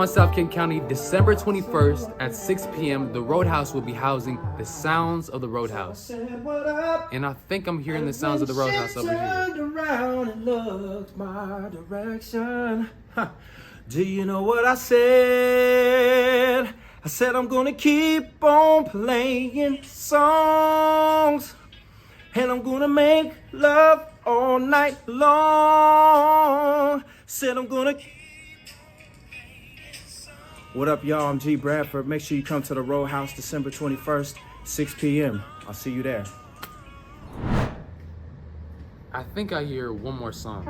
South Kent County, December 21st at 6 p.m. The Roadhouse will be housing the sounds of the Roadhouse. And I think I'm hearing the sounds of the Roadhouse over here. Around and looked my direction. Do you know what I said? I said I'm gonna keep on playing songs, and I'm gonna make love all night long. Said I'm gonna keep on playing songs. What up, y'all? I'm G.Bradfors. Make sure you come to the Roadhouse December 21st, 6 p.m. I'll see you there. I think I hear one more song.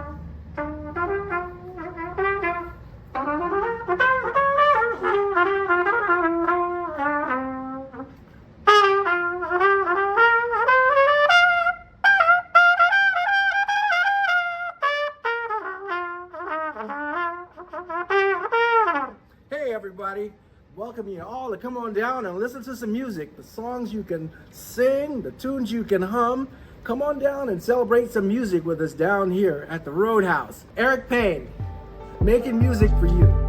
Hey everybody, welcome you all to come on down and listen to some music. The songs you can sing, the tunes you can hum. Come on down and celebrate some music with us down here at the Roadhouse. Eric Payne, making music for you.